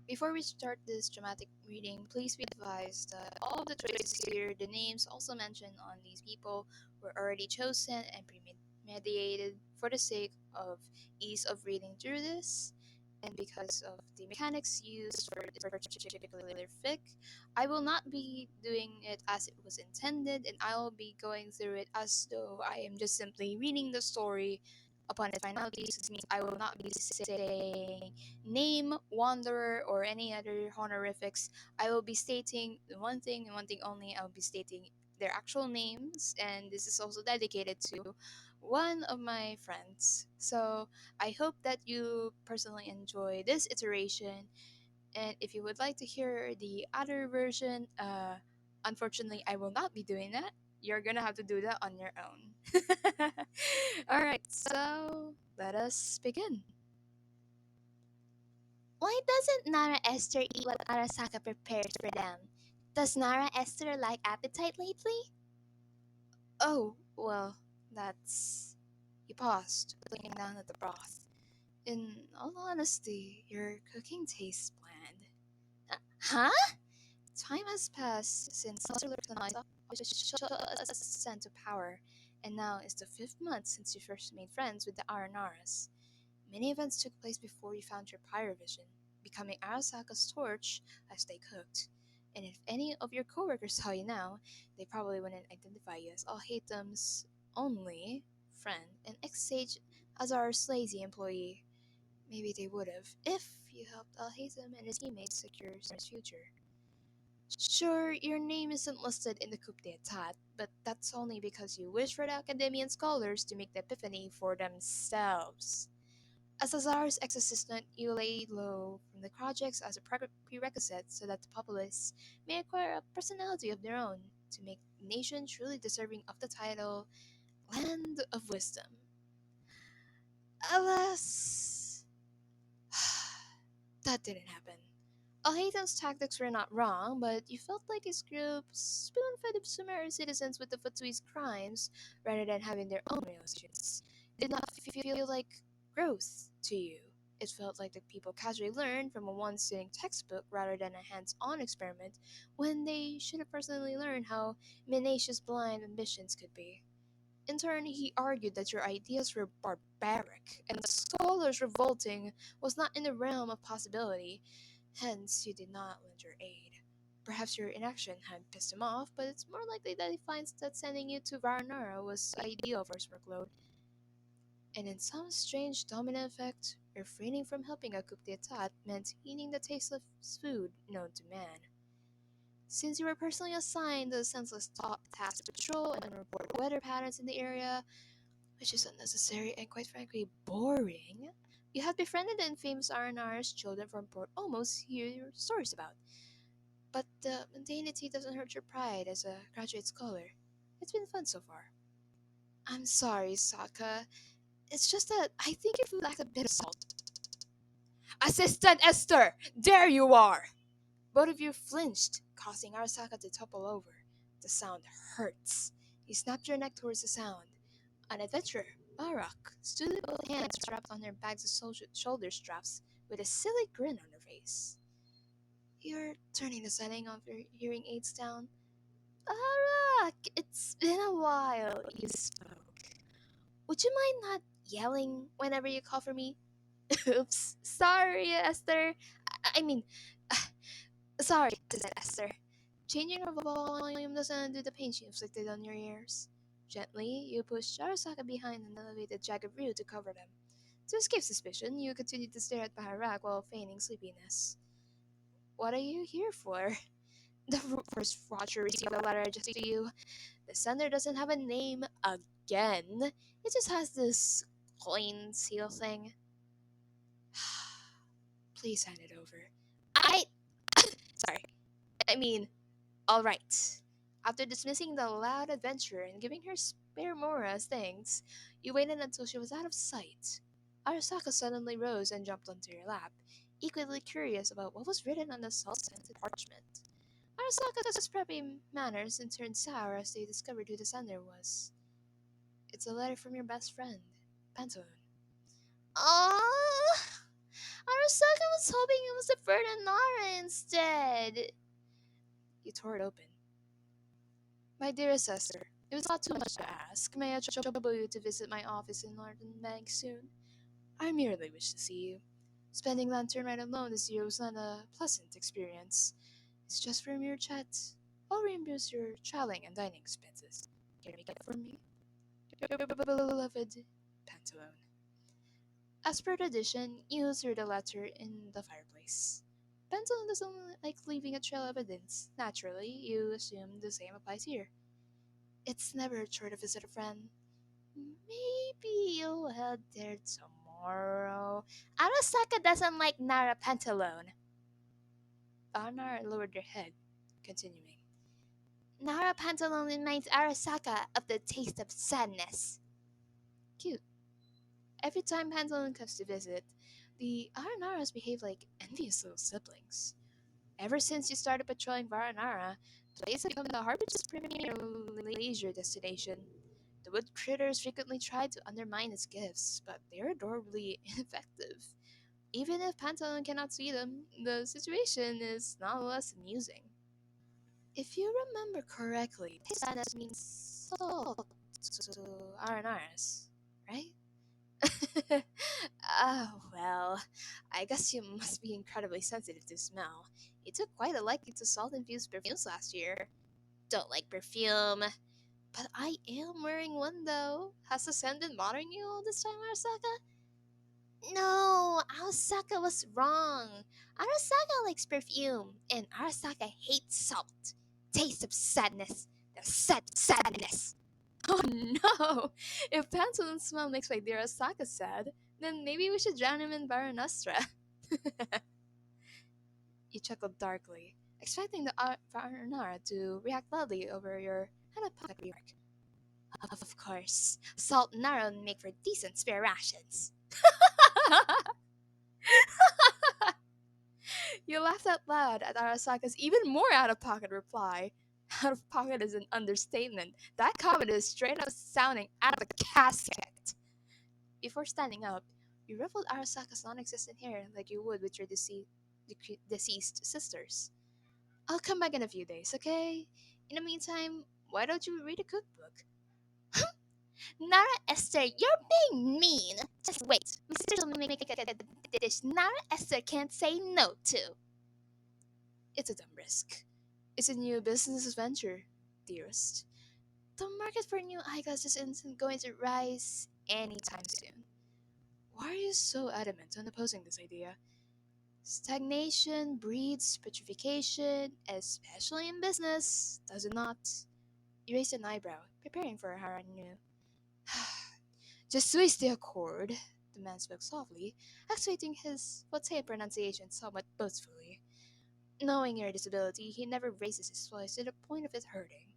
Before we start this dramatic reading, please be advised that all of the choices here, the names also mentioned on these people, were already chosen and premeditated for the sake of ease of reading through this. And because of the mechanics used for this particular fic, I will not be doing it as it was intended, and I will be going through it as though I am just simply reading the story upon its finality. This means I will not be saying name, wanderer, or any other honorifics. I will be stating one thing and one thing only. I will be stating their actual names, and this is also dedicated to one of my friends. So I hope that you personally enjoy this iteration, and if you would like to hear the other version, unfortunately, I will not be doing that. You're gonna have to do that on your own. All right, so let us begin. Why doesn't Nara Esther eat what Arasaka prepares for them? Does Nara Esther like appetite lately? Oh, well, that's. He paused, looking down at the broth. In all honesty, your cooking tastes bland. Huh? Time has passed since Lord was sent to power, and now is the 5th month since you first made friends with the Aranaras. Many events took place before you found your pyrovision, becoming Arasaka's torch as they cooked. And if any of your coworkers saw you now, they probably wouldn't identify you as Alhatem's only friend and ex-sage Azar's lazy employee. Maybe they would have, if you helped Alhatem and his teammates secure his future. Sure, your name isn't listed in the coup d'etat, but that's only because you wish for the Academian scholars to make the epiphany for themselves. As Azar's ex-assistant, you lay low from the projects as a prerequisite so that the populace may acquire a personality of their own to make the nation truly deserving of the title Land of Wisdom. Alas, that didn't happen. Alhaitham's tactics were not wrong, but you felt like his group spoon-fed Sumerian citizens with the Fatui's crimes rather than having their own realizations. It did not feel like growth to you. It felt like the people casually learned from a one-sitting textbook rather than a hands-on experiment when they should have personally learned how tenacious blind ambitions could be. In turn, he argued that your ideas were barbaric, and the scholars revolting was not in the realm of possibility. Hence, you did not lend your aid. Perhaps your inaction had pissed him off, but it's more likely that he finds that sending you to Varanara was ideal for his workload. And in some strange domino effect, refraining from helping a coup d'etat meant eating the tasteless food known to man. Since you were personally assigned the senseless top task to patrol and report weather patterns in the area, which is unnecessary and quite frankly boring, you had befriended the infamous RNR's children from Port almost hear your stories about. But the mundanity doesn't hurt your pride as a graduate scholar. It's been fun so far. I'm sorry, Sokka. It's just that I think your food lacks a bit of salt. Assistant Esther! There you are! Both of you flinched, causing Arasaka to topple over. The sound hurts. You snapped your neck towards the sound. An adventurer, Barak, stood with both hands wrapped on her bags of shoulder straps, with a silly grin on her face. You're turning the setting of your hearing aids down. Barak, it's been a while, you spoke. Would you mind not yelling whenever you call for me? Oops, sorry, Esther. I mean, sorry, said Esther. Changing her volume doesn't undo the pain she inflicted on your ears. Gently, you pushed Arasaka behind and elevated jagged roof to cover them. To escape suspicion, you continued to stare at Baharak while feigning sleepiness. What are you here for? The first Roger received a letter addressed to you. The sender doesn't have a name again. It just has this coin seal thing. Please hand it over. Sorry. I mean, alright. After dismissing the loud adventurer and giving her spare Mora's thanks, you waited until she was out of sight. Arasaka suddenly rose and jumped onto your lap, equally curious about what was written on the salt-scented parchment. Arasaka's preppy manners and turned sour as they discovered who the sender was. It's a letter from your best friend, Pantalone. Aww! Arasaka was hoping it was the Vanarana instead. He tore it open. My dearest Esther, it was not too much to ask. May I trouble you to visit my office in London Bank soon? I merely wish to see you. Spending lantern right alone this year was not a pleasant experience. It's just for a mere chat. I'll reimburse your traveling and dining expenses. Can you make it for me? Your beloved Pantalone. As per tradition, you threw the letter in the fireplace. Pantalone doesn't like leaving a trail of evidence. Naturally, you assume the same applies here. It's never a chore to visit a friend. Maybe you'll head there tomorrow. Arasaka doesn't like Nara Pantalone. Nara lowered her head, continuing. Nara Pantalone reminds Arasaka of the taste of sadness. Cute. Every time Pantalone comes to visit, the Aranaras behave like envious little siblings. Ever since you started patrolling Varanara, the place has become the Harbor's premier leisure destination. The wood critters frequently try to undermine its gifts, but they're adorably ineffective. Even if Pantalone cannot see them, the situation is nonetheless amusing. If you remember correctly, sadness means salt to Aranaras, right? Well, I guess you must be incredibly sensitive to smell. You took quite a liking to salt-infused perfumes last year. Don't like perfume. But I am wearing one though. Has the scent been bothering you all this time, Arasaka? No, Arasaka was wrong. Arasaka likes perfume, and Arasaka hates salt. Taste of sadness. The sadness. Oh no! If Pantaloon's smell makes my dear Arasaka sad, then maybe we should drown him in Baronastra. You chuckled darkly, expecting the Varanara to react loudly over your out-of-pocket remark. Of course, salt and narrow make for decent spare rations. You laughed out loud at Arasaka's even more out-of-pocket reply. Out-of-pocket is an understatement. That comment is straight up sounding out of the casket. Before standing up, you ruffled Arasaka's non-existent hair like you would with your deceased sisters. I'll come back in a few days, okay? In the meantime, why don't you read a cookbook? Nara Esther, you're being mean. Just wait. My sisters will make a dish Nara Esther can't say no to. It's a dumb risk. It's a new business venture, dearest. The market for new eyeglasses isn't going to rise anytime soon. Why are you so adamant on opposing this idea? Stagnation breeds petrification, especially in business, does it not? You raised an eyebrow, preparing for a harangue. Just twist the accord, the man spoke softly, accentuating his Watay pronunciation somewhat boastfully. Knowing your disability, he never raises his voice to the point of it hurting.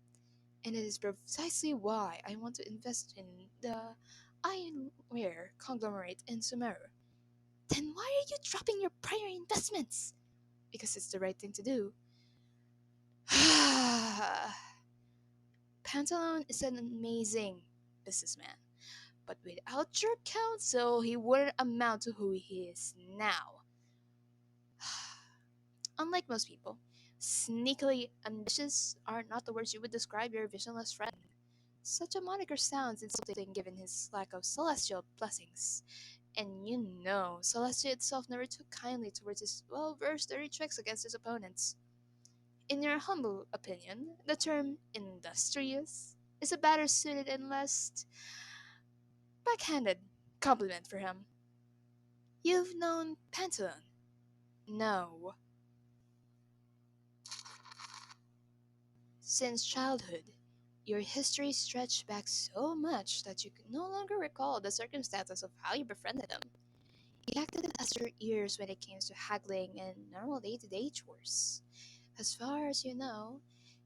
And it is precisely why I want to invest in the ironware conglomerate in Sumeru. Then why are you dropping your prior investments? Because it's the right thing to do. Pantalone is an amazing businessman, but without your counsel, he wouldn't amount to who he is now. Unlike most people, sneakily ambitious are not the words you would describe your visionless friend. Such a moniker sounds insulting given his lack of celestial blessings. And you know, Celestia itself never took kindly towards his well-versed dirty tricks against his opponents. In your humble opinion, the term industrious is a better suited and less backhanded compliment for him. You've known Pantalone? No. Since childhood, your history stretched back so much that you could no longer recall the circumstances of how you befriended him. He acted as your ears when it came to haggling and normal day-to-day chores. As far as you know,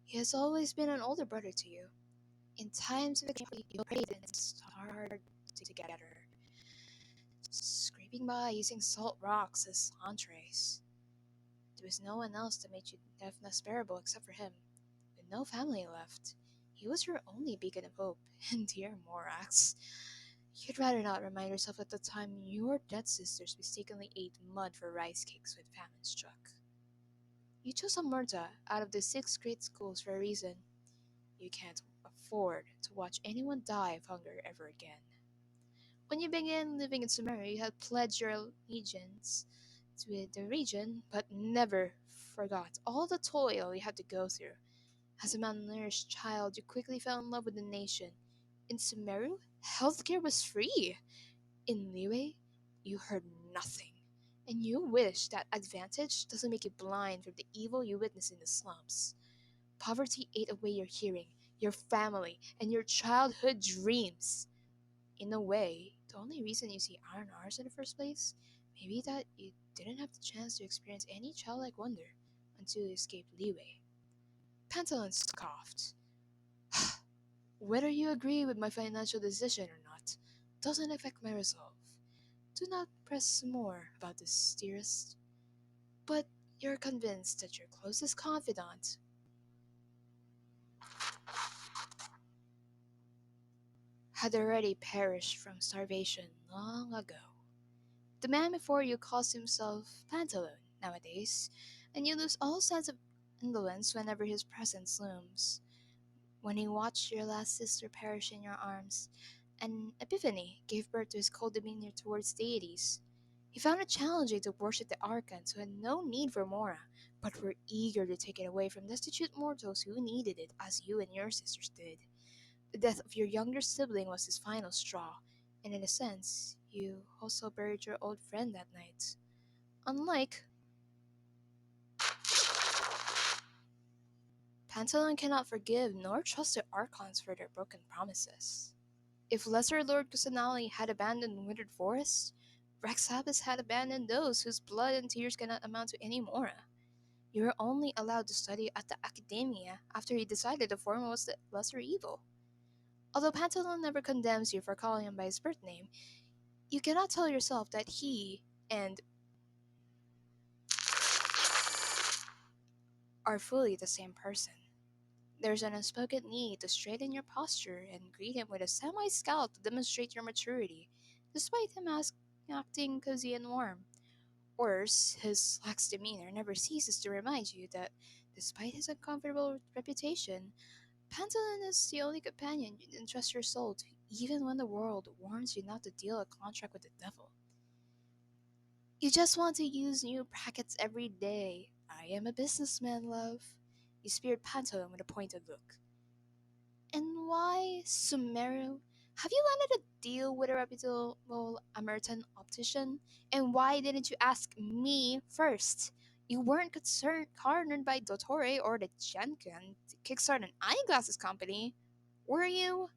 he has always been an older brother to you. In times of extreme, you prayed and starved together, scraping by using salt rocks as entrees. There was no one else that made you deafness bearable except for him. With no family left, he was your only beacon of hope. And dear Morax, You'd rather not remind yourself at the time your dead sisters mistakenly ate mud for rice cakes when famine struck. You chose Amurta out of the six great schools for a reason. You can't afford to watch anyone die of hunger ever again. When you began living in Sumeria, you had pledged your allegiance to the region, but never forgot all the toil you had to go through. As a malnourished child, you quickly fell in love with the nation. In Sumeru, healthcare was free. In Liyue, you heard nothing. And you wish that advantage doesn't make you blind from the evil you witness in the slums. Poverty ate away your hearing, your family, and your childhood dreams. In a way, the only reason you see iron R's in the first place may be that you didn't have the chance to experience any childlike wonder until you escaped Liyue. Pantalone scoffed. Whether you agree with my financial decision or not doesn't affect my resolve. Do not press more about this, dearest. But you're convinced that your closest confidant had already perished from starvation long ago. The man before you calls himself Pantalone nowadays, and you lose all sense of indolence whenever his presence looms. When he watched your last sister perish in your arms, an epiphany gave birth to his cold demeanor towards deities. He found it challenging to worship the Archons who had no need for Mora, but were eager to take it away from destitute mortals who needed it as you and your sisters did. The death of your younger sibling was his final straw, and in a sense, you also buried your old friend that night. Unlike Pantalon cannot forgive nor trust the Archons for their broken promises. If Lesser Lord Kusanali had abandoned Withered Forest, Rexabas had abandoned those whose blood and tears cannot amount to any more. You were only allowed to study at the Academia after he decided the former was the lesser evil. Although Pantalon never condemns you for calling him by his birth name, you cannot tell yourself that he and are fully the same person. There's an unspoken need to straighten your posture and greet him with a semi-scowl to demonstrate your maturity, despite him acting cozy and warm. Worse, his lax demeanor never ceases to remind you that, despite his uncomfortable reputation, Pantolin is the only companion you can trust your soul to, even when the world warns you not to deal a contract with the devil. You just want to use new brackets every day. I am a businessman, love. You speared Pantolin with a pointed look. And why Sumeru? Have you landed a deal with a reputable American optician? And why didn't you ask me first? You weren't cornered by Dottore or the Genkan to kickstart an eyeglasses company, were you?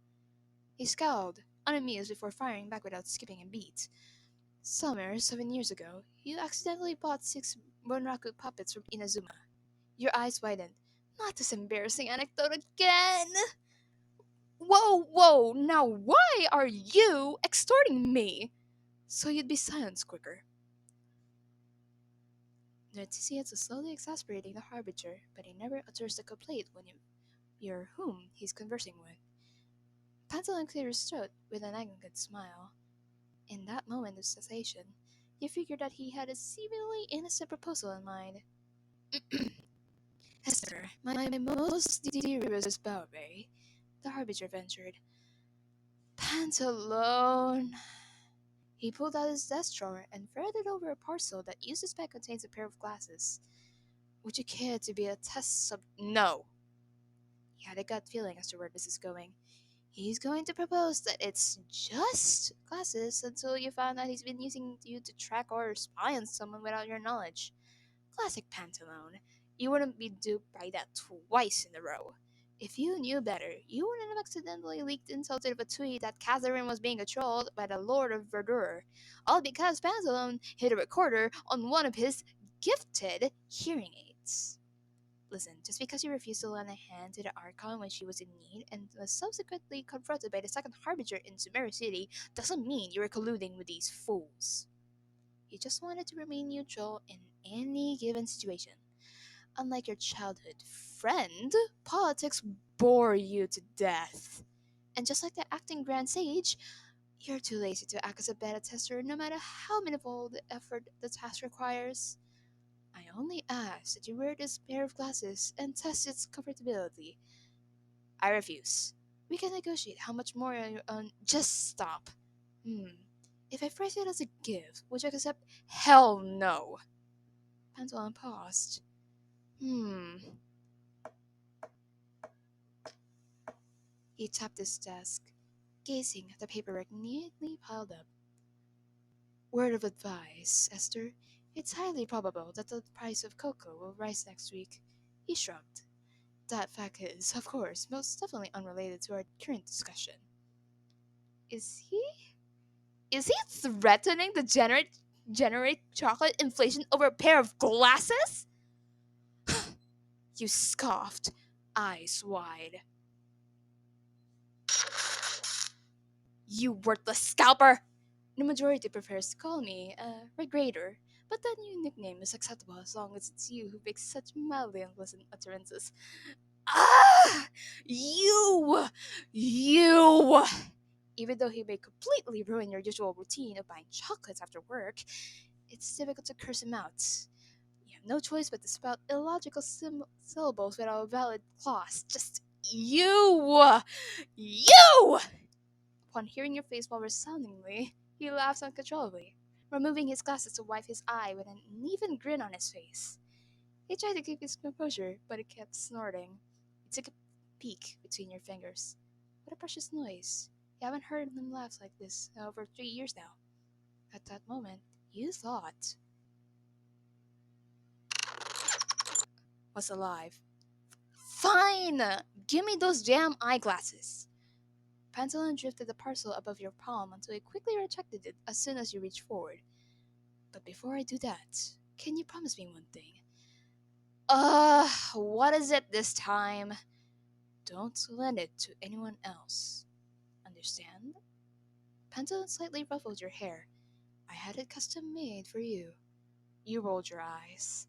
He scowled, unamused before firing back without skipping a beat. Summer, 7 years ago, you accidentally bought 6 Bonraku puppets from Inazuma. Your eyes widened. Not this embarrassing anecdote again! Whoa, whoa, now why are you extorting me? So you'd be silenced quicker. Noticiates is slowly exasperating the harbinger, but he never utters the complaint when you're whom he's conversing with. Pantalon cleared his throat with an arrogant smile. In that moment of cessation, you figured that he had a seemingly innocent proposal in mind. Hester, my most dearest Bowray, the harbinger ventured. Pantalone. He pulled out his desk drawer and threaded over a parcel that you suspect contains a pair of glasses. Would you care to be a test sub? No! He had a gut feeling as to where this is going. He's going to propose that it's just glasses until you found out he's been using you to track or spy on someone without your knowledge. Classic Pantalone. You wouldn't be duped by that twice in a row. If you knew better, you wouldn't have accidentally leaked intel to the tweet that Catherine was being controlled by the Lord of Verdure, all because Pantalone hit a recorder on one of his gifted hearing aids. Listen, just because you refused to lend a hand to the Archon when she was in need and was subsequently confronted by the second Harbinger in Sumeru City doesn't mean you were colluding with these fools. You just wanted to remain neutral in any given situation. Unlike your childhood friend, politics bore you to death. And just like the acting grand sage, You're too lazy to act as a beta tester no matter how minimal the effort the task requires. I only ask that you wear this pair of glasses and test its comfortability. I refuse. We can negotiate how much more on. Just stop. Hmm. If I phrase it as a gift, would you accept? Hell no. Pantalone paused. Hmm. He tapped his desk, gazing at the paperwork neatly piled up. Word of advice, Esther. It's highly probable that the price of cocoa will rise next week. He shrugged. That fact is, of course, most definitely unrelated to our current discussion. Is he? Is he threatening to generate chocolate inflation over a pair of glasses? You scoffed, eyes wide. You worthless scalper! The majority prefers to call me a regrader, but that new nickname is acceptable as long as it's you who makes such mildly unpleasant utterances. Ah! You! You! Even though he may completely ruin your usual routine of buying chocolates after work, it's difficult to curse him out. You have no choice but to spout illogical syllables without a valid clause. Just you! You! Upon hearing your face while resoundingly, he laughs uncontrollably, removing his glasses to wipe his eye with an uneven grin on his face. He tried to keep his composure, but it kept snorting. He took a peek between your fingers. What a precious noise. You haven't heard him laugh like this in over 3 years now. At that moment, you thought was alive. Fine! Give me those damn eyeglasses! Pantalone drifted the parcel above your palm until you quickly rejected it as soon as you reached forward. But before I do that, can you promise me one thing? What is it this time? Don't lend it to anyone else. Understand? Pantalone slightly ruffled your hair. I had it custom made for you. You rolled your eyes.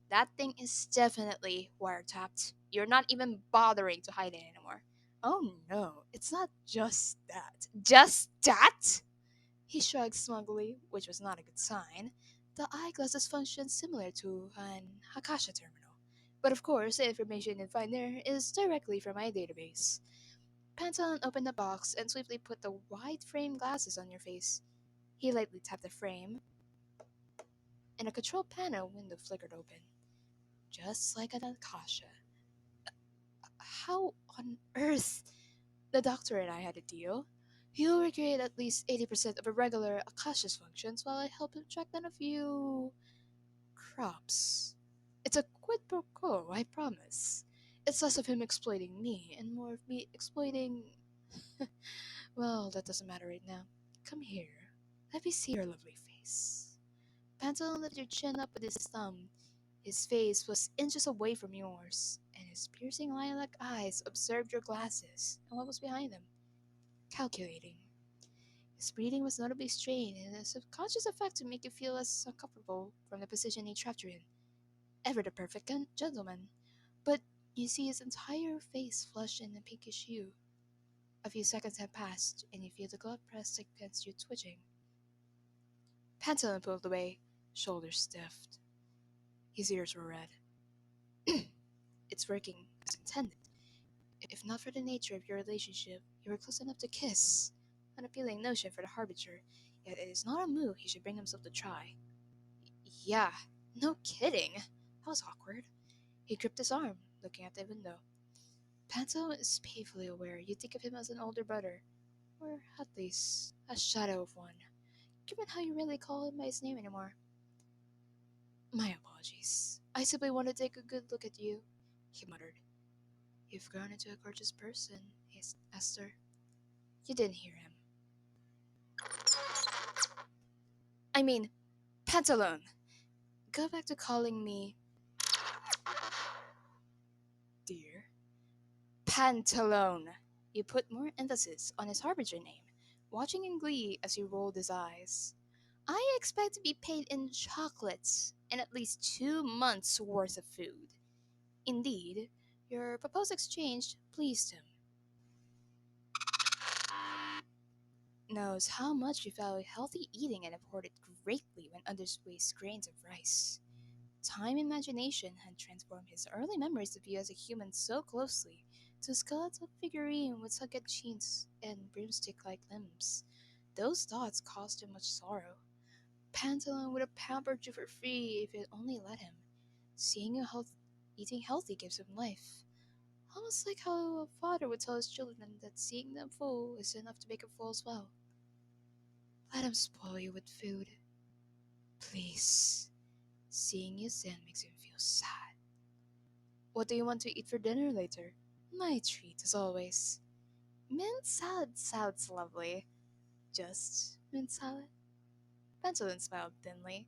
That thing is definitely wiretapped. You're not even bothering to hide it anymore. Oh no, it's not just that. Just that? He shrugged smugly, which was not a good sign. The eyeglasses function similar to an Akasha terminal. But of course, the information you find there is directly from my database. Pantalon opened the box and swiftly put the wide frame glasses on your face. He lightly tapped the frame, and a control panel window flickered open. Just like an Akasha. How on earth? The doctor and I had a deal. He'll recreate at least 80% of a regular Akasha's functions while I help him track down a few crops. It's a quid pro quo, I promise. It's less of him exploiting me and more of me exploiting. Well, that doesn't matter right now. Come here. Let me see your lovely face. Pantalone lifted your chin up with his thumb. His face was inches away from yours, and his piercing lilac eyes observed your glasses and what was behind them, calculating. His breathing was notably strained in a subconscious effect to make you feel less uncomfortable from the position he trapped you in. Ever the perfect gentleman. But you see his entire face flushed in a pinkish hue. A few seconds have passed, and you feel the glove pressed against you twitching. Pantalone pulled away, shoulders stiffed. His ears were red. It's working as intended. If not for the nature of your relationship, you were close enough to kiss. An appealing notion for the harbinger, yet it is not a move he should bring himself to try. Yeah, no kidding. That was awkward. He gripped his arm, looking at the window. Panto is painfully aware you think of him as an older brother, or at least a shadow of one, given how you rarely call him by his name anymore. My apologies. I simply want to take a good look at you, he muttered. You've grown into a gorgeous person, Esther. You didn't hear him. I mean, Pantalone. Go back to calling me dear. Pantalone. You put more emphasis on his harbinger name, watching in glee as he rolled his eyes. I expect to be paid in chocolates and at least 2 months' worth of food. Indeed, your proposed exchange pleased him. knows how much you value healthy eating and abhorred it greatly when others waste grains of rice. Time imagination had transformed his early memories of you as a human so closely to a skeletal figurine with sunken cheeks and broomstick like limbs. Those thoughts caused him much sorrow. Pantalone would have pampered you for free if you'd only let him. Seeing you eating healthy gives him life. Almost like how a father would tell his children that seeing them full is enough to make him full as well. Let him spoil you with food. Please. Seeing you sin makes him feel sad. What do you want to eat for dinner later? My treat, as always. Mint salad sounds lovely. Just mint salad? Benjamin smiled thinly.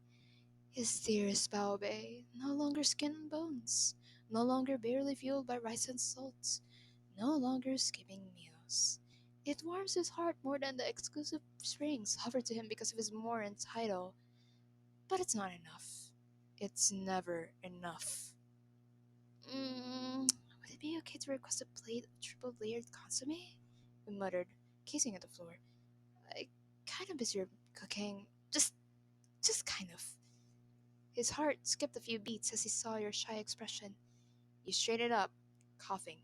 His dearest Baobei, no longer skin and bones, no longer barely fueled by rice and salt, no longer skipping meals. It warms his heart more than the exclusive springs offered to him because of his Moran title. But it's not enough. It's never enough. Would it be okay to request a plate of triple layered consomme? We muttered, gazing at the floor. I kind of miss your cooking. Just kind of. His heart skipped a few beats as he saw your shy expression. You straightened up, coughing.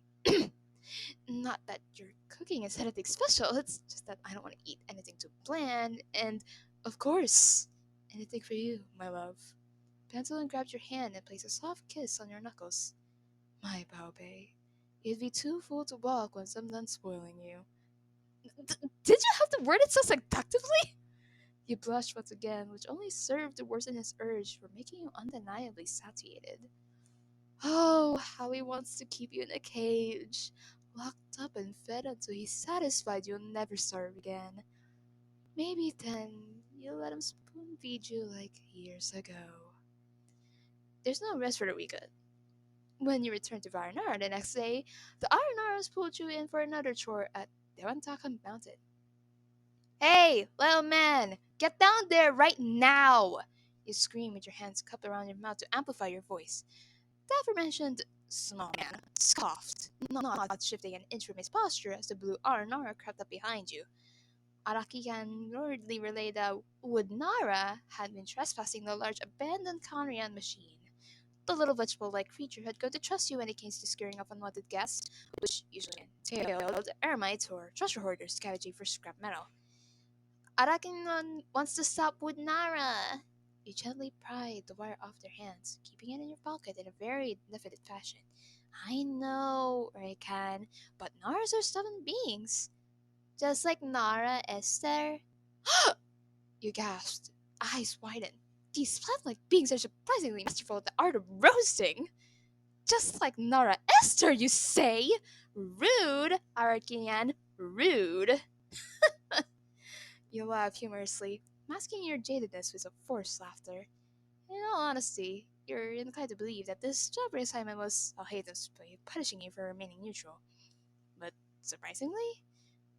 Not that your cooking is anything special, it's just that I don't want to eat anything too bland, and, of course, anything for you, my love. Pantaloon grabbed your hand and placed a soft kiss on your knuckles. My Baobei, you'd be too full to walk once I'm done spoiling you. Did you have to word it so seductively? You blushed once again, which only served to worsen his urge for making you undeniably satiated. Oh, how he wants to keep you in a cage, locked up and fed until he's satisfied you'll never starve again. Maybe then you'll let him spoon feed you like years ago. There's no rest for the wicked. When you return to Varanara the next day, the Aranaras pulled you in for another chore at Dewantakan Mountain. Hey, little man, get down there right now! You scream with your hands cupped around your mouth to amplify your voice. The aforementioned small man scoffed, not shifting an inch from his posture as the blue Aranara crept up behind you. Ararycan luridly relayed that Woodnara had been trespassing the large abandoned Conrian machine. The little vegetable-like creature had come to trust you when it came to scaring off unwanted guests, which usually entailed eremites or treasure hoarders scavenging for scrap metal. Arakin wants to stop with Nara. You gently pried the wire off their hands, keeping it in your pocket in a very dignified fashion. I know, Arakan, but Naras are stubborn beings. Just like Nara Esther. You gasped, eyes widened. These plant-like beings are surprisingly masterful at the art of roasting. Just like Nara Esther, you say? Rude, Arakian, rude. You laugh humorously, masking your jadedness with a forced laughter. In all honesty, you're inclined to believe that this job reassignment was a Hayden's way of punishing you for remaining neutral. But surprisingly,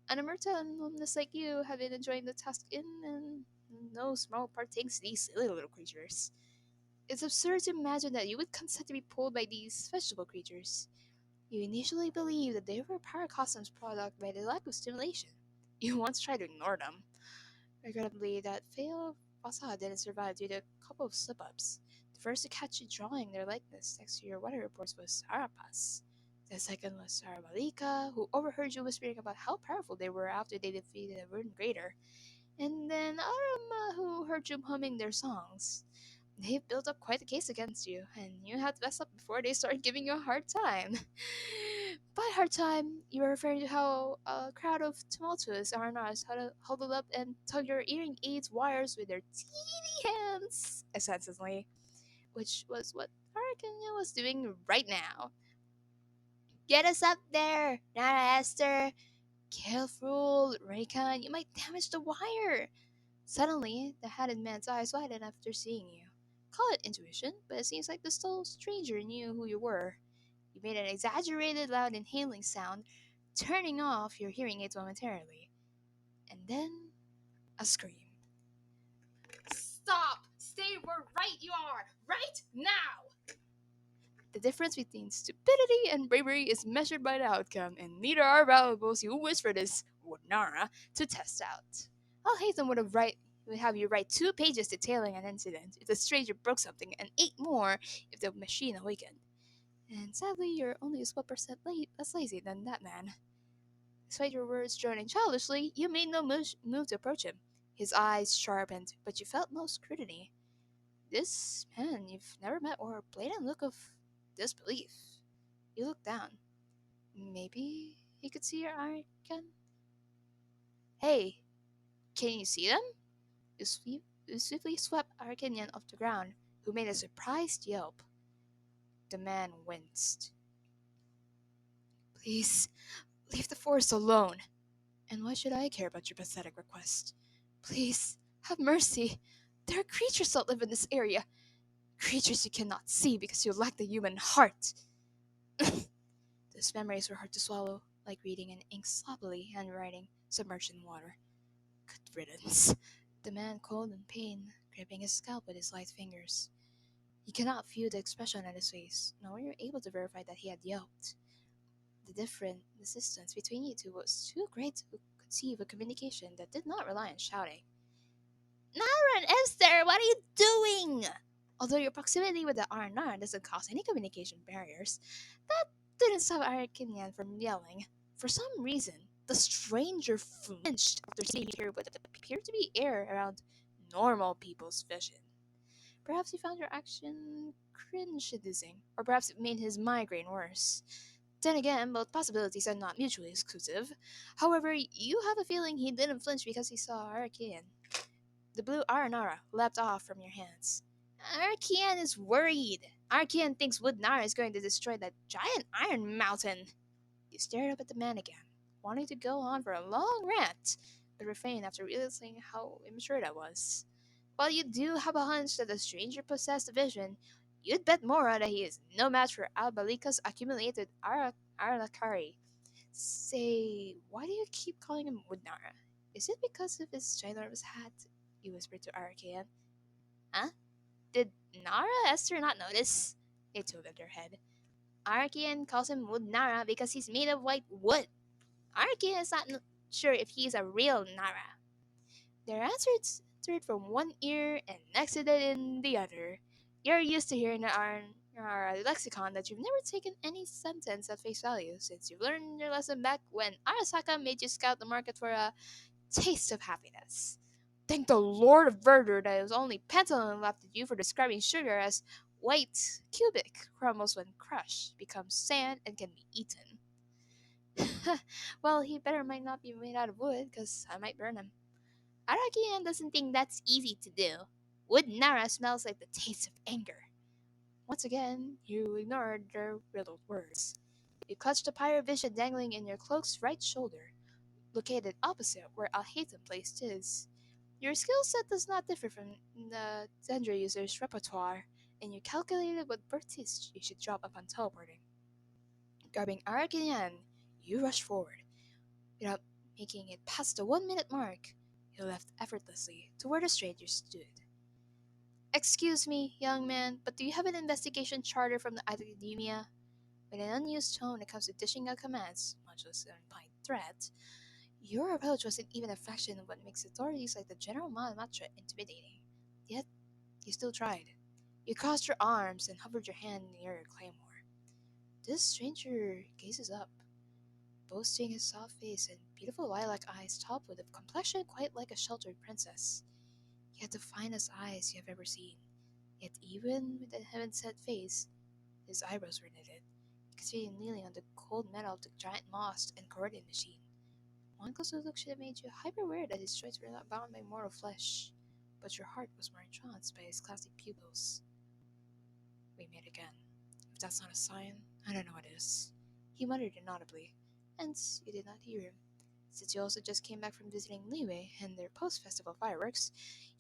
an Amerta and alumnus like you have been enjoying the task in and no small part thanks to these silly little creatures. It's absurd to imagine that you would consent to be pulled by these vegetable creatures. You initially believed that they were Paracosm's product by the lack of stimulation. You once tried to ignore them. Regrettably, that failed facade didn't survive due to a couple of slip-ups. The first to catch you drawing their likeness next to your weather reports was Sarapas. The second was Sarabalika, who overheard you whispering about how powerful they were after they defeated a verdant greater. And then Arama, who heard you humming their songs. They've built up quite a case against you, and you had to mess up before they started giving you a hard time. By hard time, you are referring to how a crowd of tumultuous Arnas huddled up and tugged your hearing aids wires with their teeny hands, essentially, which was what Arakan was doing right now. Get us up there, Nana Esther! Careful, Raycon, you might damage the wire! Suddenly, the hatted man's eyes widened after seeing you. Call it intuition, but it seems like the stole stranger knew who you were. You made an exaggerated loud inhaling sound, turning off your hearing aids momentarily. And then, a scream. Stop! Stay where right you are! Right now! The difference between stupidity and bravery is measured by the outcome, and neither are valuable, so you wish for this. Nara to test out. Al Haytham would have you write 2 pages detailing an incident if the stranger broke something, and 8 more if the machine awakened. And sadly, you're only a small percent less lazy than that man. Despite your words droning childishly, you made no move to approach him. His eyes sharpened, but you felt no scrutiny. This man you've never met wore a blatant look of disbelief. You looked down. Maybe he could see your Ararycan? Hey, can you see them? You swiftly swept Ararycan off the ground, who made a surprised yelp. The man winced. Please, leave the forest alone. And why should I care about your pathetic request? Please, have mercy. There are creatures that live in this area. Creatures you cannot see because you lack the human heart. Those memories were hard to swallow, like reading an ink sloppily handwriting submerged in water. Good riddance. The man, cold in pain, gripping his scalp with his light fingers. You cannot view the expression on his face, nor were you able to verify that he had yelped. The distance between you two was too great to conceive a communication that did not rely on shouting. Nara and Esther, what are you doing? Although your proximity with the Arnar doesn't cause any communication barriers, that didn't stop Arakinian from yelling. For some reason, the stranger flinched after seeing here what appeared to be air around normal people's vision. Perhaps he found your action cringe-inducing, or perhaps it made his migraine worse. Then again, both possibilities are not mutually exclusive. However, you have a feeling he didn't flinch because he saw Arakian. The blue Aranara leapt off from your hands. Arakian is worried. Arakian thinks Wood Nara is going to destroy that giant iron mountain. You stared up at the man again, wanting to go on for a long rant, but refrained after realizing how immature that was. While you do have a hunch that the stranger possessed a vision, you'd bet Mora that he is no match for Albalika's accumulated Arakari. Say, why do you keep calling him Woodnara? Is it because of his ginormous hat? You whispered to Arakian. Huh? Did Nara Esther not notice? They tilted their head. Arakian calls him Woodnara because he's made of white wood. Arakian is not sure if he's a real Nara. Their answers entered from one ear and exited in the other. You're used to hearing our lexicon that you've never taken any sentence at face value since you've learned your lesson back when Arasaka made you scout the market for a taste of happiness. Thank the Lord of Verdure that it was only Pantalone left at you for describing sugar as white, cubic, crumbles when crushed, becomes sand, and can be eaten. Well, he better might not be made out of wood, because I might burn him. Arakian doesn't think that's easy to do. Wood Nara smells like the taste of anger. Once again, you ignored their riddled words. You clutched a pirate vision dangling in your cloak's right shoulder, located opposite where Alhaitham placed his. Your skill set does not differ from the Zendra user's repertoire, and you calculated what Bertis you should drop upon teleporting. Grabbing Arakian, you rushed forward. Without making it past the 1 minute mark, you left effortlessly to where the stranger stood. Excuse me, young man, but do you have an investigation charter from the academia? With an unused tone when it comes to dishing out commands, much less an implied threat, your approach wasn't even a fraction of what makes authorities like the General Matra intimidating. Yet, you still tried. You crossed your arms and hovered your hand near your claymore. This stranger gazes up, boasting his soft face and beautiful lilac eyes topped with a complexion quite like a sheltered princess. He had the finest eyes you have ever seen, yet even with a heaven-set face, his eyebrows were knitted. You could see him kneeling on the cold metal of the giant moss and corroded machine. One closer look should have made you hyper-aware that his joints were not bound by mortal flesh, but your heart was more entranced by his classy pupils. We meet again. If that's not a sign, I don't know what is. He muttered inaudibly, hence you did not hear him. Since you also just came back from visiting Liwei and their post-festival fireworks,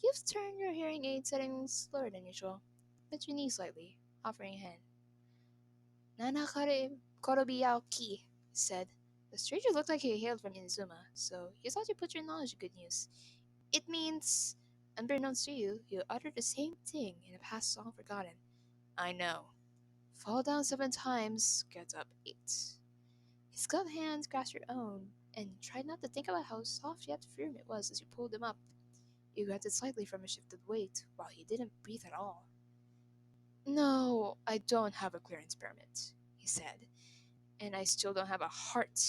you've turned your hearing aid settings slower than usual. Bent your knee slightly, offering a hand. Nana Korobiyaoki, he said. The stranger looked like he hailed from Inazuma, so you thought you put your knowledge in good news. It means, unbeknownst to you, you uttered the same thing in a past long forgotten. I know. Fall down 7 times, get up 8. His gloved hands grasped your own, and tried not to think about how soft yet firm it was as you pulled him up. You grunted slightly from his shifted weight, while he didn't breathe at all. No, I don't have a clearance permit, he said, and I still don't have a heart,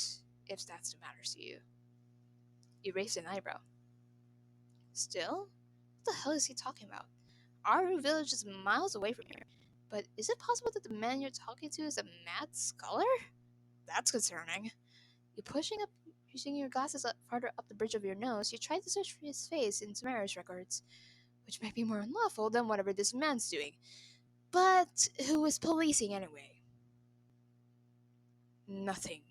if that's what matters to you. You raised an eyebrow. Still? What the hell is he talking about? Our village is miles away from here, but is it possible that the man you're talking to is a mad scholar? That's concerning. You pushing up, using your glasses farther up the bridge of your nose, you try to search for his face in Samara's records, which might be more unlawful than whatever this man's doing. But who is policing anyway? Nothing.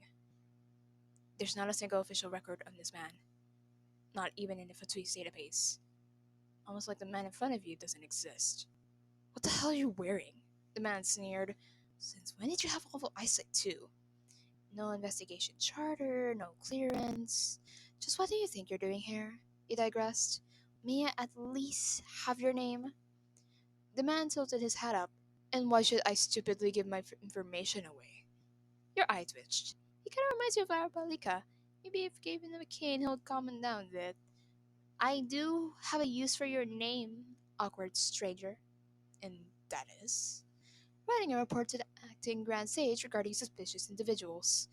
There's not a single official record on this man, not even in the Fatui's database. Almost like the man in front of you doesn't exist. What the hell are you wearing? The man sneered. Since when did you have awful eyesight too? No investigation charter, no clearance. Just what do you think you're doing here? He digressed. May I at least have your name? The man tilted his hat up. And why should I stupidly give my information away? Your eye twitched. He kind of reminds you of Arabalika. Maybe if given him a cane, he'll calm him down a bit. I do have a use for your name, awkward stranger. And that is? Writing a report to the acting Grand Sage regarding suspicious individuals.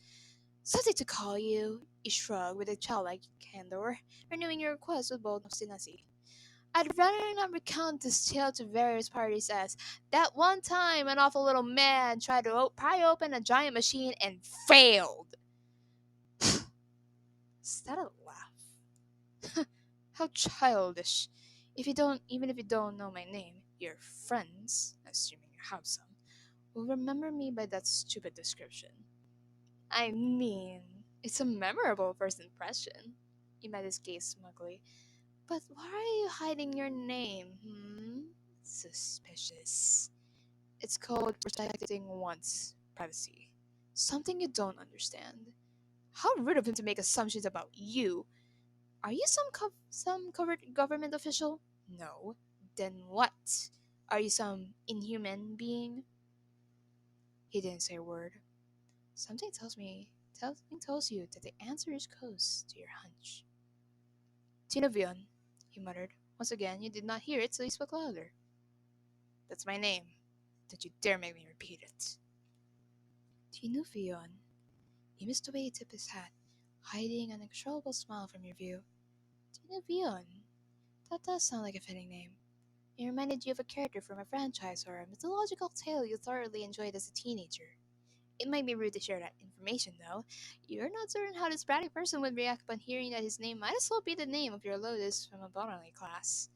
Something to call you, he shrugged with a childlike candor, renewing your request with bold obstinacy. I'd rather not recount this tale to various parties as that one time an awful little man tried to pry open a giant machine and failed. Is that a laugh? How childish. Even if you don't know my name, your friends, assuming you have some, will remember me by that stupid description. I mean, it's a memorable first impression. He met his gaze smugly. But why are you hiding your name, hmm? Suspicious. It's called protecting one's privacy. Something you don't understand. How rude of him to make assumptions about you. Are you some covert government official? No. Then what? Are you some inhuman being? He didn't say a word. Something tells you that the answer is close to your hunch. Tinovion, he muttered. Once again, you did not hear it, so he spoke louder. That's my name. Don't you dare make me repeat it. Tinovion. He missed the way he tipped his hat, hiding an uncontrollable smile from your view. Tinovion. That does sound like a fitting name. It reminded you of a character from a franchise or a mythological tale you thoroughly enjoyed as a teenager. It might be rude to share that information, though. You're not certain how this bratty person would react upon hearing that his name might as well be the name of your Lotus from a botany class.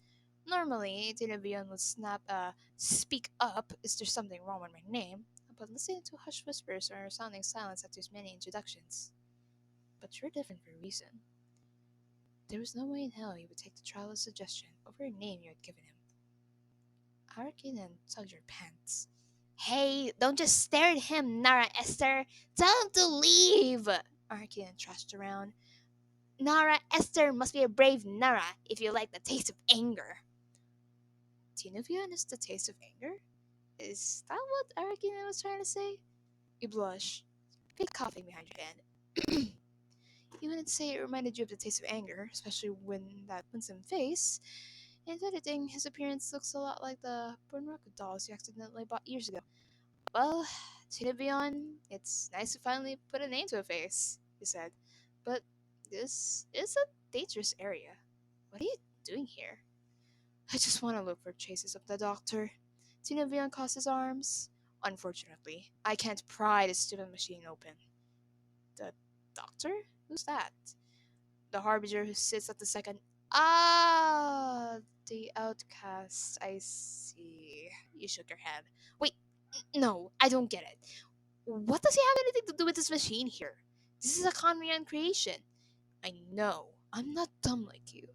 Normally, Tinavion would snap a "speak up, is there something wrong with my name?" but listening to hushed whispers or sounding silence after his many introductions. But you're different for a reason. There was no way in hell he would take the traveler's suggestion over a name you had given him. Ararycan tugged your pants. Hey, don't just stare at him, Nara Esther. Tell him to leave. Ararycan trashed around. Nara Esther must be a brave Nara if you like the taste of anger. Tinovion is the taste of anger? Is that what Ararycan was trying to say? You blush. Fake coughing behind your hand. You wouldn't say it reminded you of the taste of anger, especially when that winsome face. If anything, his appearance looks a lot like the Bunraku dolls you accidentally bought years ago. Well, Tinavion, it's nice to finally put a name to a face, he said. But this is a dangerous area. What are you doing here? I just want to look for traces of the doctor. Tinavion crossed his arms. Unfortunately, I can't pry this stupid machine open. The doctor? Who's that? The harbinger who sits at the second. Ah, the outcast. I see. You shook your head. Wait, no, I don't get it. What does he have anything to do with this machine here? This is a Conrian creation. I know. I'm not dumb like you.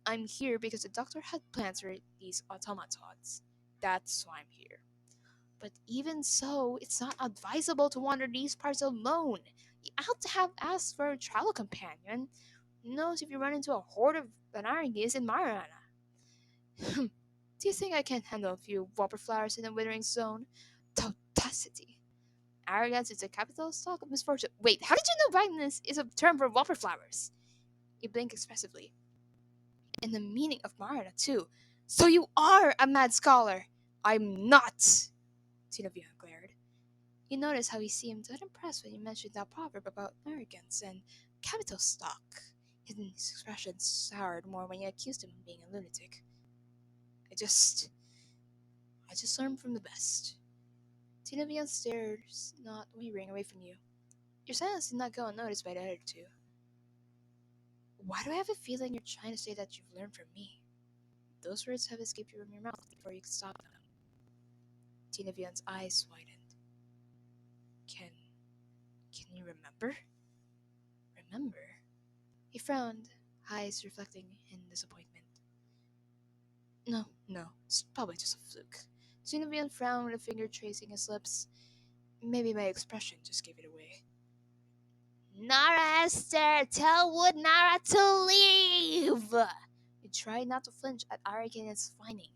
I'm here because the doctor had plans for these automatons. That's why I'm here. But even so, it's not advisable to wander these parts alone. You ought to have asked for a travel companion. Who knows if you run into a horde of Vanarans in Marana? Do you think I can handle a few whopper flowers in a withering zone? Audacity. Arrogance is a capital stock of misfortune. Wait, how did you know brightness is a term for wallflowers? You blink expressively. And the meaning of Marana, too. So you are a mad scholar! I'm not! Tinovia glared. You noticed how he seemed unimpressed when you mentioned that proverb about arrogance and capital stock. His expression soured more when you accused him of being a lunatic. I just I just learned from the best. Tinovia stares, not wavering away from you. Your silence did not go unnoticed by the other two. Why do I have a feeling you're trying to say that you've learned from me? Those words have escaped you from your mouth before you could stop them. Tinovian's eyes widened. Can you remember? Remember? He frowned, eyes reflecting in disappointment. No, it's probably just a fluke. Tinovian frowned with a finger tracing his lips. Maybe my expression just gave it away. Nara Esther, tell Wood Nara to leave! You try not to flinch at Ararycan's whining.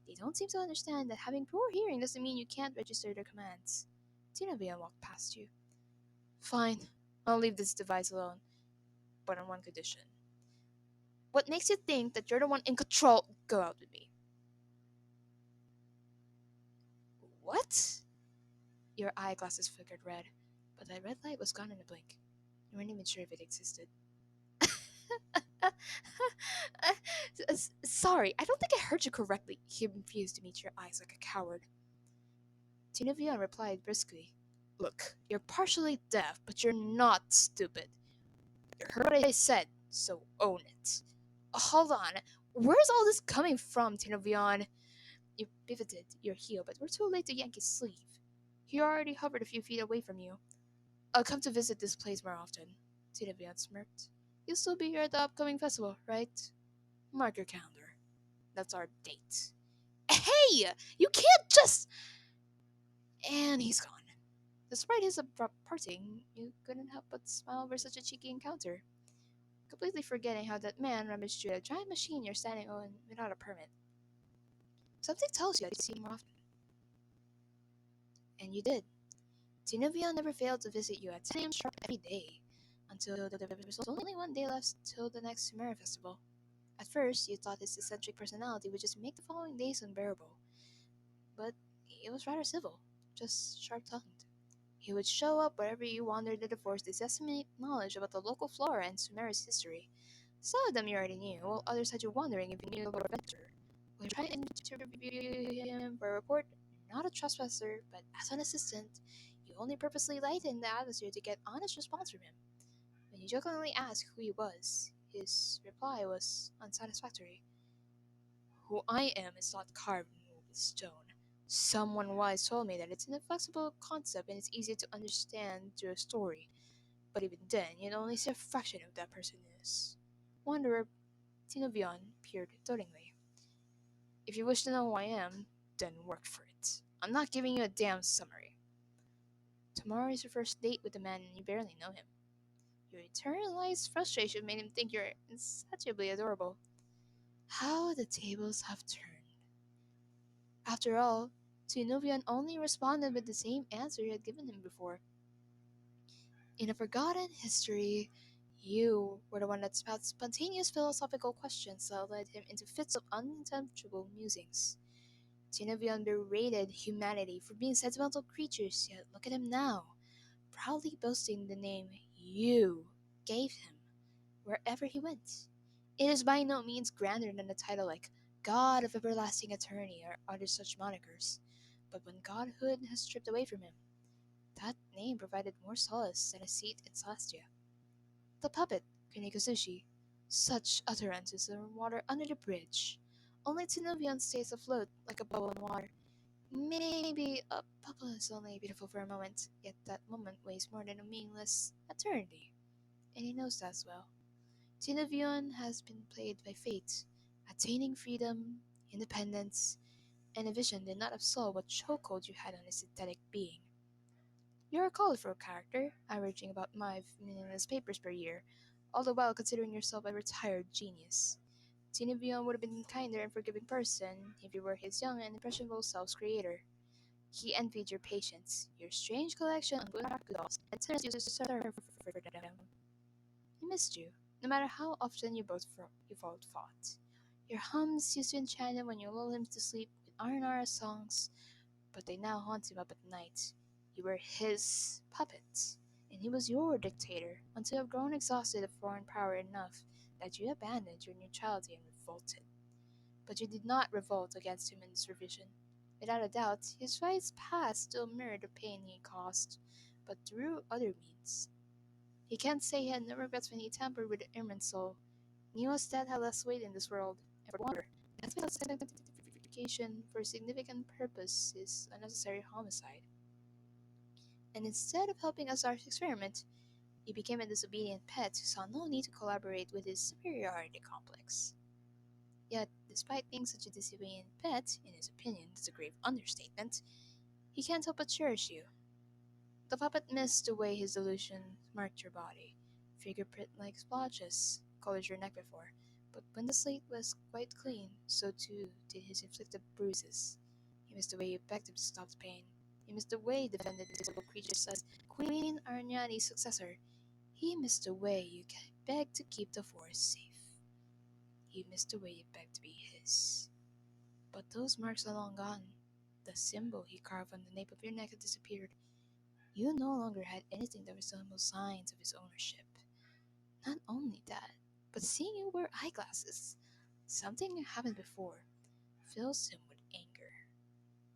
They don't seem to understand that having poor hearing doesn't mean you can't register their commands. Tinovian walked past you. Fine, I'll leave this device alone, but on one condition. What makes you think that you're the one in control? Go out with me. What? Your eyeglasses flickered red, but that red light was gone in a blink. You weren't even sure if it existed. Sorry, I don't think I heard you correctly. He refused to meet your eyes like a coward. Tinovian replied briskly. Look, you're partially deaf, but you're not stupid. You heard what I said, so own it. Hold on, where's all this coming from, Tinovian? You pivoted your heel, but were too late to yank his sleeve. He already hovered a few feet away from you. I'll come to visit this place more often, Tinovian smirked. You'll still be here at the upcoming festival, right? Mark your calendar. That's our date. Hey! You can't just... And he's gone. Despite his abrupt parting, you couldn't help but smile over such a cheeky encounter, completely forgetting how that man rummaged through a giant machine you're standing on without a permit. Something tells you that you'd see him more often. And you did. Zenobia never failed to visit you at 10 a.m. sharp every day, until there was only one day left till the next Sumera festival. At first, you thought his eccentric personality would just make the following days unbearable, but he was rather civil, just sharp-tongued. He would show up wherever you wandered in the forest to disseminate knowledge about the local flora and Sumera's history. Some of them you already knew, while others had you wondering if you knew about adventure. When you tried to interview him for a report, not a trespasser, but as an assistant, you only purposely lightened the atmosphere to get honest response from him. When you jokingly asked who he was, his reply was unsatisfactory. Who I am is not carved with stone. Someone wise told me that it's an inflexible concept and it's easier to understand through a story. But even then, you'd only see a fraction of that person is. Wanderer Tinovion peered doubtingly. If you wish to know who I am, then work for it. I'm not giving you a damn summary. Tomorrow is your first date with a man and you barely know him. Your internalized frustration made him think you're insatiably adorable. How the tables have turned. After all, Tinovian only responded with the same answer you had given him before. In a forgotten history, you were the one that spouted spontaneous philosophical questions that led him into fits of unintelligible musings. Tinovian berated humanity for being sentimental creatures, yet look at him now, proudly boasting the name you gave him wherever he went. It is by no means grander than a title like God of Everlasting Eternity or other such monikers, but when godhood has stripped away from him, that name provided more solace than a seat in Celestia. The puppet, Kunikosushi, such utterances are water under the bridge. Only Tinovian stays afloat like a bubble in water. Maybe a bubble is only beautiful for a moment, yet that moment weighs more than a meaningless eternity. And he knows that as well. Tinovion has been played by fate, attaining freedom, independence, and a vision did not absolve what chokehold you had on his synthetic being. You're a colorful character, averaging about 5 meaningless papers per year, all the while considering yourself a retired genius. Tinovion would have been a kinder and forgiving person if you were his young and impressionable self's creator. He envied your patience, your strange collection of good dolls, and turns you to serve for them. He missed you, no matter how often you both fought. Your hums used to enchant him when you lulled him to sleep with Aranara songs, but they now haunt him up at night. You were his puppet, and he was your dictator until you have grown exhausted of foreign power enough that you abandoned your neutrality and revolted. But you did not revolt against him in this revision. Without a doubt, his rites past still mirrored the pain he caused, but through other means. He can't say he had no regrets when he tampered with the Irmin's soul. He knew his death had less weight in this world, and for wonder, that's without sanctification for significant purpose is unnecessary homicide. And instead of helping Azar's experiment, he became a disobedient pet who saw no need to collaborate with his superiority complex. Yet, despite being such a disobedient pet, in his opinion, that's a grave understatement, he can't help but cherish you. The puppet missed the way his delusion marked your body, fingerprint-like splotches colored your neck before, but when the slate was quite clean, so too did his inflicted bruises. He missed the way you begged him to stop the pain. He missed the way you defended invisible creatures as Queen Arnyani's successor. He missed the way you begged to keep the forest safe. He missed the way you begged to be his. But those marks are long gone. The symbol he carved on the nape of your neck had disappeared. You no longer had anything that resembled signs of his ownership. Not only that, but seeing you wear eyeglasses, something happened before, fills him with anger.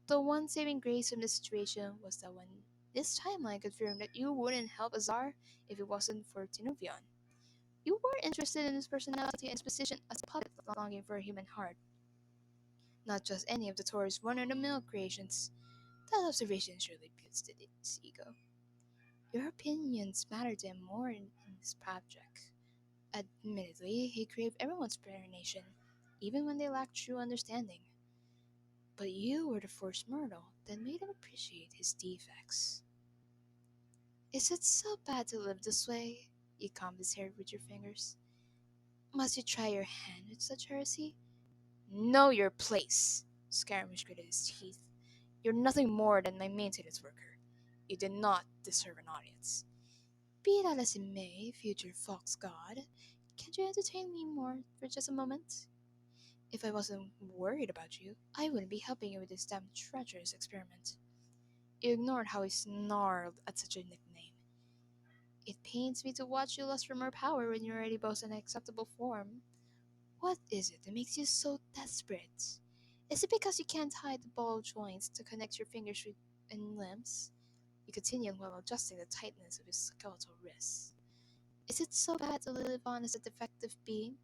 The one saving grace from this situation was that when this timeline confirmed that you wouldn't help Azar if it wasn't for Tinuvion. You were interested in his personality and his position as a puppet longing for a human heart, not just any of the Tor's run-of-the-mill creations. That observation surely boosted its ego. Your opinions mattered to him more in this project. Admittedly, he craved everyone's explanation, even when they lacked true understanding. But you were the first mortal that made him appreciate his defects. Is it so bad to live this way? You combed his hair with your fingers. Must you try your hand with such heresy? Know your place, Scaramouche gritted his teeth. You're nothing more than my maintenance worker. You did not deserve an audience. Be that as it may, future fox god, can't you entertain me more for just a moment? If I wasn't worried about you, I wouldn't be helping you with this damn treacherous experiment. You ignored how he snarled at such a nickname. It pains me to watch you lust for more power when you already boast an acceptable form. What is it that makes you so desperate? Is it because you can't hide the ball joints to connect your fingers and limbs? He continued while adjusting the tightness of his skeletal wrists. Is it so bad to live on as a defective being?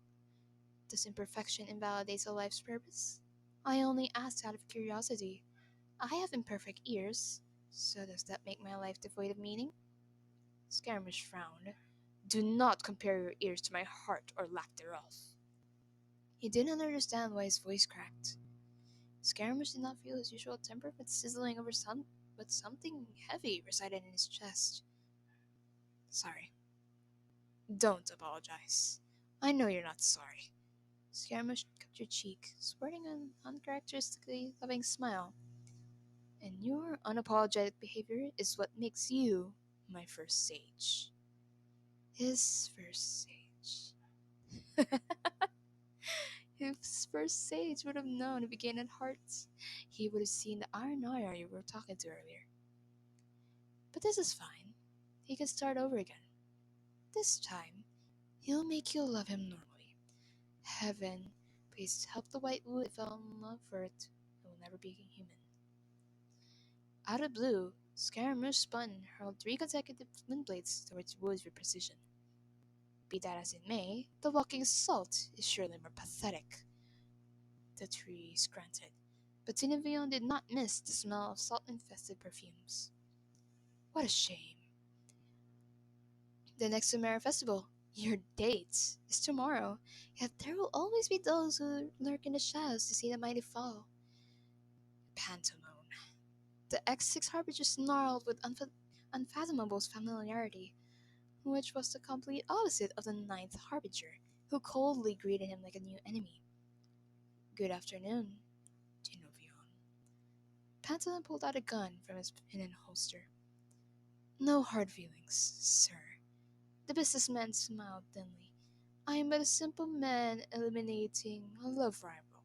Does imperfection invalidate a life's purpose? I only ask out of curiosity. I have imperfect ears, so does that make my life devoid of meaning? Scaramouche frowned. Do not compare your ears to my heart or lack thereof. He didn't understand why his voice cracked. Scaramouche did not feel his usual temper but sizzling over but something heavy resided in his chest. Sorry. Don't apologize. I know you're not sorry. Scaramouche cupped your cheek, sporting an uncharacteristically loving smile. And your unapologetic behavior is what makes you my first sage. His first sage. If his first sage would have known if he gained at hearts, he would have seen the Aranara you were talking to earlier. But this is fine. He can start over again. This time, he'll make you love him normally. Heaven, please help the white wood fell in love for it. It will never be human. Out of blue, Scaramouche spun and hurled 3 consecutive wind blades towards Woods with precision. Be that as it may, the walking salt is surely more pathetic. The trees grunted, but Tinevion did not miss the smell of salt-infested perfumes. What a shame. The next Sumera festival, your date, is tomorrow, yet there will always be those who lurk in the shadows to see the mighty fall. Pantalone. The X6 Harbinger snarled with unfathomable familiarity, which was the complete opposite of the Ninth Harbinger, who coldly greeted him like a new enemy. Good afternoon, Genovion. Pantalone pulled out a gun from his hidden holster. No hard feelings, sir. The businessman smiled thinly. I am but a simple man eliminating a love rival.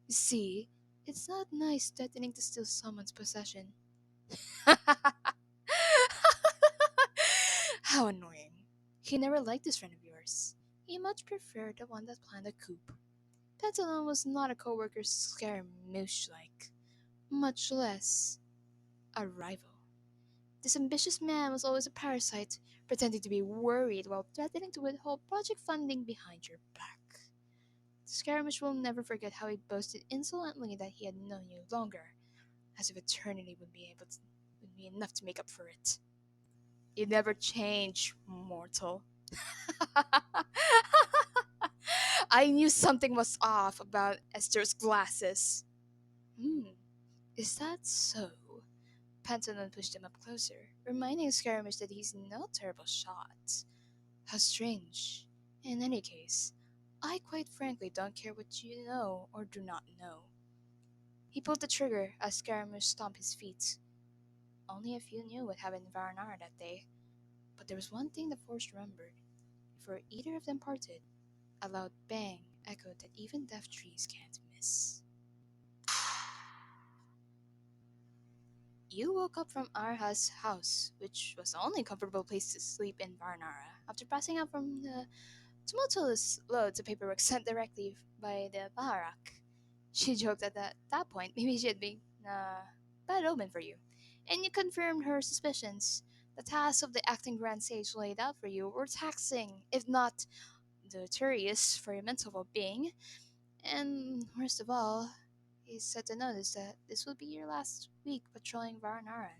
You see, it's not nice threatening to steal someone's possession. How annoying. He never liked this friend of yours. He much preferred the one that planned the coup. Pantalone was not a coworker scaramouche like, much less a rival. This ambitious man was always a parasite, pretending to be worried while threatening to withhold project funding behind your back. The scaramouche will never forget how he boasted insolently that he had known you longer, as if eternity would be enough to make up for it. You never change, mortal. I knew something was off about Esther's glasses. Hmm, is that so? Pantalone pushed him up closer, reminding Skirmish that he's no terrible shot. How strange. In any case, I quite frankly don't care what you know or do not know. He pulled the trigger as Skirmish stomped his feet. Only a few knew what happened in Vanarana that day, but there was one thing the Force remembered. Before either of them parted, a loud bang echoed that even deaf trees can't miss. You woke up from Arha's house, which was the only comfortable place to sleep in Varnara, after passing out from the tumultuous loads of paperwork sent directly by the Baharak. She joked that at that point maybe she had been bad omen for you, and you confirmed her suspicions. The tasks of the acting Grand Sage laid out for you were taxing, if not deleterious, for your mental well-being, and worst of all, he said to notice that this would be your last week patrolling Varanara.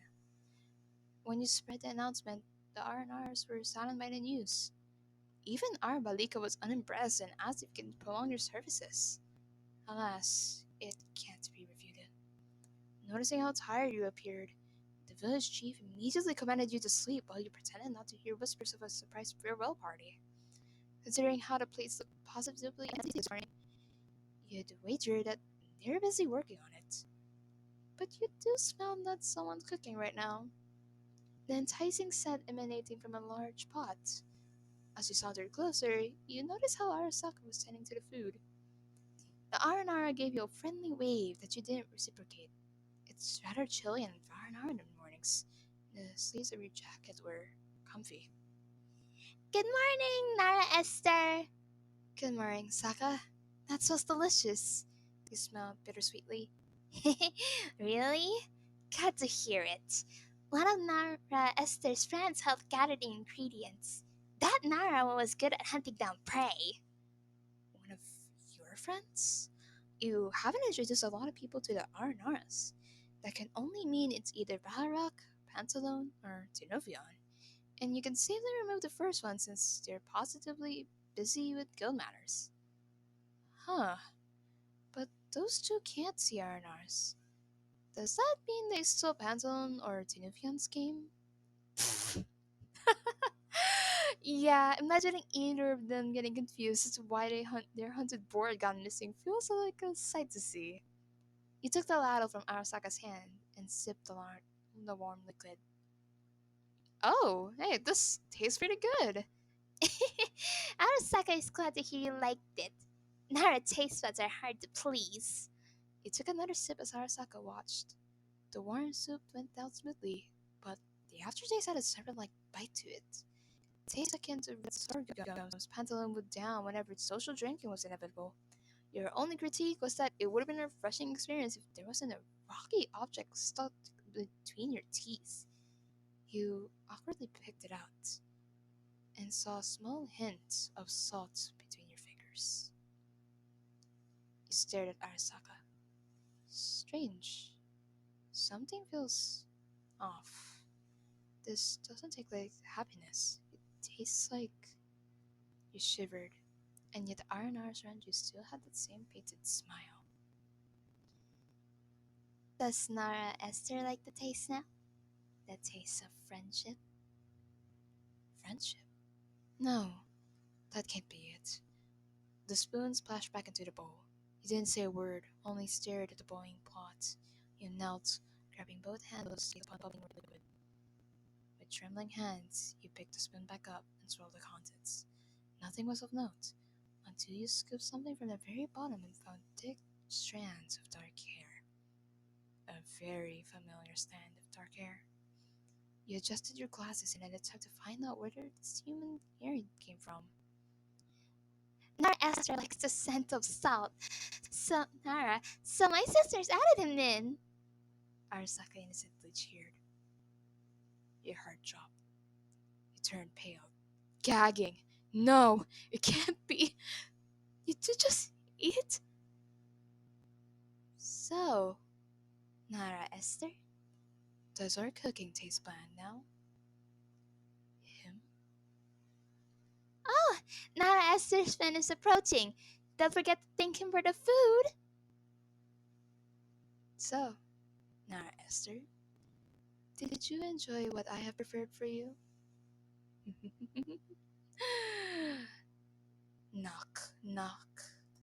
When you spread the announcement, the RNRs were silent by the news. Even our Balika was unimpressed and asked if we can prolong your services. Alas, it can't be refuted. Noticing how tired you appeared, the village chief immediately commanded you to sleep while you pretended not to hear whispers of a surprise farewell party. Considering how the place looked positively empty this morning, you'd wager that they're busy working on it. But you do smell that someone's cooking right now. The enticing scent emanating from a large pot. As you sauntered closer, you noticed how Arasaka was tending to the food. The Aranara gave you a friendly wave that you didn't reciprocate. It's rather chilly in Aranara in the mornings. The sleeves of your jacket were comfy. Good morning, Nara Esther. Good morning, Saka. That smells delicious. You smelled bittersweetly. Really? Glad to hear it. One of Nara Esther's friends helped gather the ingredients. That Nara was good at hunting down prey. One of your friends? You haven't introduced a lot of people to the Aranaras. That can only mean it's either Baharak, Pantalone, or Tinovion. And you can safely remove the first one since they're positively busy with guild matters. Huh, but those two can't see Aranars. Does that mean they stole Pantalone or Tinufion's game? Yeah, imagining either of them getting confused as to why their hunted board gone missing feels like a sight to see. You took the ladle from Arasaka's hand and sipped the warm liquid. Oh, hey, this tastes pretty good. Arasaka is glad to hear you liked it. Nara taste buds are hard to please. He took another sip as Arasaka watched. The warm soup went down smoothly, but the aftertaste had a serpent-like bite to it. Taste akin to red sorghum's Pantalone would down whenever social drinking was inevitable. Your only critique was that it would have been a refreshing experience if there wasn't a rocky object stuck between your teeth. You awkwardly picked it out and saw a small hint of salt between your fingers. You stared at Arasaka. Strange. Something feels off. This doesn't taste like happiness. It tastes like. You shivered, and yet the R&Rs around you still had that same painted smile. Does Nara Esther like the taste now? The taste of friendship? Friendship? No, that can't be it. The spoon splashed back into the bowl. He didn't say a word, only stared at the boiling pot. You knelt, grabbing both handles to take the bubbling liquid. With trembling hands, you picked the spoon back up and swirled the contents. Nothing was of note, until you scooped something from the very bottom and found thick strands of dark hair. A very familiar strand of dark hair. You adjusted your glasses in an attempt to find out where this human hair came from. Nara Esther likes the scent of salt. So my sisters added him in. Arasaka innocently cheered. Your heart dropped. You turned pale, gagging. No, it can't be. You did just eat? So, Nara Esther, does our cooking taste bland now? Him? Oh, Nara Esther's friend is approaching. Don't forget to thank him for the food. So, Nara Esther, did you enjoy what I have prepared for you? Knock, knock.